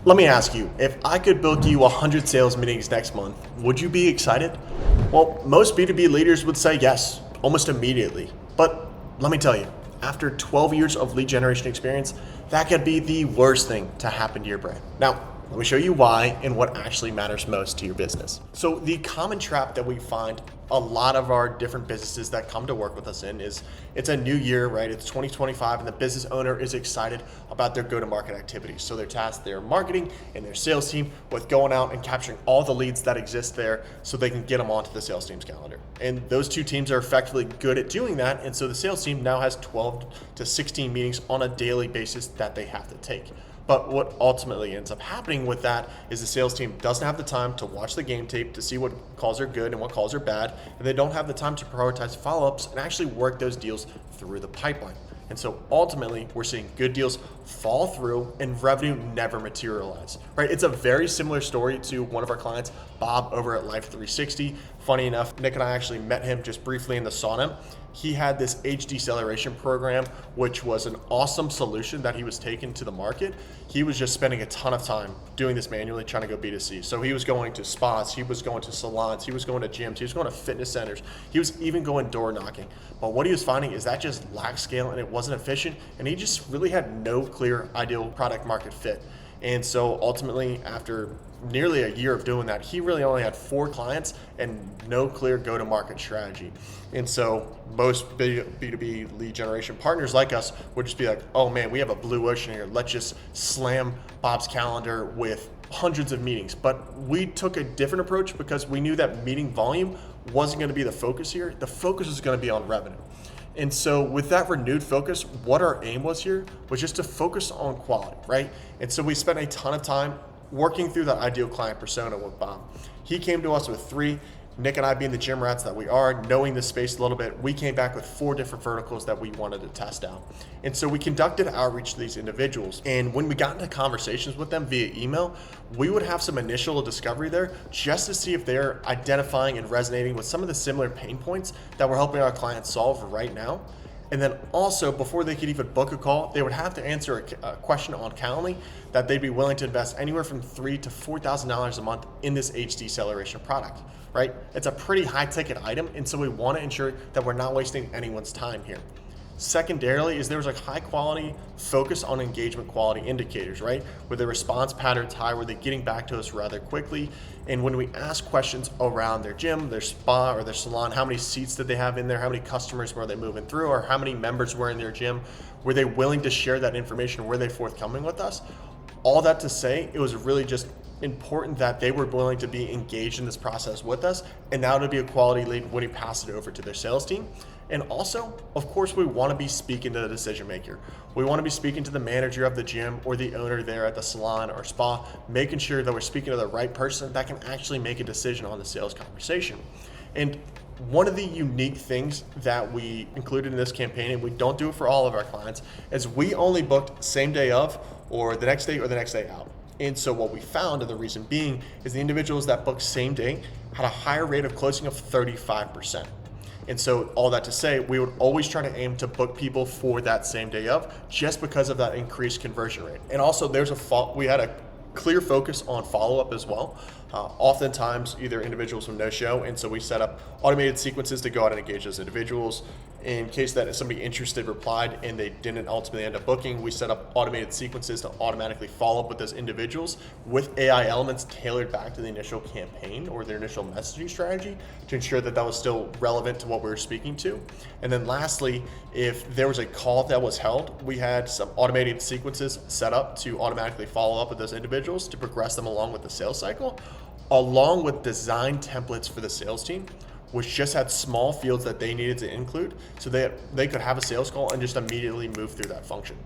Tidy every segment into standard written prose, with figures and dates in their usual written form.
Let me ask you, if I could book you 100 sales meetings next month, would you be excited? Well, most B2B leaders would say yes, almost immediately. But let me tell you, after 12 years of lead generation experience, that could be the worst thing to happen to your brand. Now, let me show you why and what actually matters most to your business. So the common trap that we find a lot of our different businesses that come to work with us in is it's a new year, right? It's 2025 and the business owner is excited about their go-to-market activities. So they're tasked their marketing and their sales team with going out and capturing all the leads that exist there so they can get them onto the sales team's calendar. And those two teams are effectively good at doing that. And so the sales team now has 12 to 16 meetings on a daily basis that they have to take. But what ultimately ends up happening with that is the sales team doesn't have the time to watch the game tape to see what calls are good and what calls are bad, and they don't have the time to prioritize follow-ups and actually work those deals through the pipeline. And so ultimately, we're seeing good deals fall through and revenue never materialize, right? It's a very similar story to one of our clients, Bob, over at Life 360. Funny enough, Nick and I actually met him just briefly in the sauna. He had this age deceleration program, which was an awesome solution that he was taking to the market. He was just spending a ton of time doing this manually, trying to go B2C. So he was going to spas, he was going to salons, he was going to gyms, he was going to fitness centers, he was even going door knocking. But what he was finding is that just lacked scale and it wasn't efficient, and he just really had no clear ideal product market fit. And so ultimately, after nearly a year of doing that, he really only had 4 clients and no clear go-to-market strategy. And so most B2B lead generation partners like us would just be like, oh man, we have a blue ocean here. Let's just slam Bob's calendar with hundreds of meetings. But we took a different approach because we knew that meeting volume wasn't going to be the focus here. The focus was going to be on revenue. And so with that renewed focus, what our aim was here was just to focus on quality, right? And so we spent a ton of time working through that ideal client persona with Bob. He came to us with 3. Nick and I, being the gym rats that we are, knowing the space a little bit, we came back with 4 different verticals that we wanted to test out. And so we conducted outreach to these individuals. And when we got into conversations with them via email, we would have some initial discovery there just to see if they're identifying and resonating with some of the similar pain points that we're helping our clients solve right now. And then also, before they could even book a call, they would have to answer a question on Calendly that they'd be willing to invest anywhere from $3,000 to $4,000 a month in this age deceleration product, right? It's a pretty high ticket item, and so we want to ensure that we're not wasting anyone's time here. Secondarily is there was a high quality focus on engagement quality indicators, right? Where the response pattern's high, were they getting back to us rather quickly? And when we ask questions around their gym, their spa, or their salon, how many seats did they have in there? How many customers were they moving through? Or how many members were in their gym? Were they willing to share that information? Were they forthcoming with us? All that to say, it was really just important that they were willing to be engaged in this process with us, and now to be a quality lead when we pass it over to their sales team. And also, of course, we want to be speaking to the decision maker. We want to be speaking to the manager of the gym or the owner there at the salon or spa, making sure that we're speaking to the right person that can actually make a decision on the sales conversation. And one of the unique things that we included in this campaign, and we don't do it for all of our clients, is we only booked same day of, or the next day out. And so what we found, and the reason being, is the individuals that booked same day had a higher rate of closing of 35%. And so all that to say, we would always try to aim to book people for that same day of, just because of that increased conversion rate. And also we had a clear focus on follow-up as well. Oftentimes, either individuals will no-show, and so we set up automated sequences to go out and engage those individuals. In case that somebody interested replied and they didn't ultimately end up booking, we set up automated sequences to automatically follow up with those individuals with AI elements tailored back to the initial campaign or their initial messaging strategy to ensure that that was still relevant to what we were speaking to. And then lastly, if there was a call that was held, we had some automated sequences set up to automatically follow up with those individuals to progress them along with the sales cycle, along with design templates for the sales team, which just had small fields that they needed to include so that they could have a sales call and just immediately move through that function.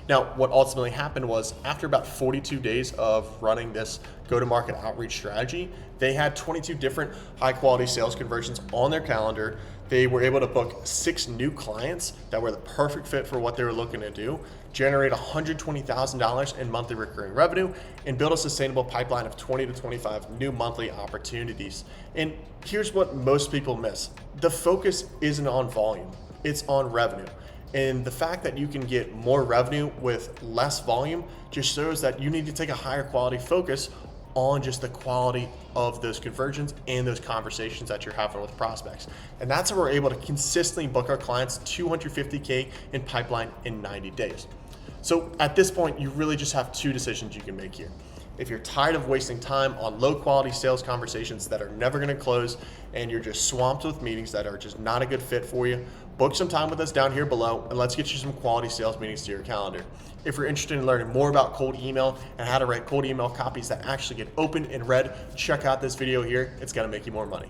Now, what ultimately happened was after about 42 days of running this go-to-market outreach strategy, they had 22 different high-quality sales conversions on their calendar. They were able to book 6 new clients that were the perfect fit for what they were looking to do, generate $120,000 in monthly recurring revenue, and build a sustainable pipeline of 20 to 25 new monthly opportunities. And here's what most people miss. The focus isn't on volume, it's on revenue. And the fact that you can get more revenue with less volume just shows that you need to take a higher quality focus on just the quality of those conversions and those conversations that you're having with prospects. And that's how we're able to consistently book our clients 250K in pipeline in 90 days. So at this point, you really just have two decisions you can make here. If you're tired of wasting time on low quality sales conversations that are never going to close and you're just swamped with meetings that are just not a good fit for you, book some time with us down here below and let's get you some quality sales meetings to your calendar. If you're interested in learning more about cold email and how to write cold email copies that actually get opened and read, check out this video here. It's going to make you more money.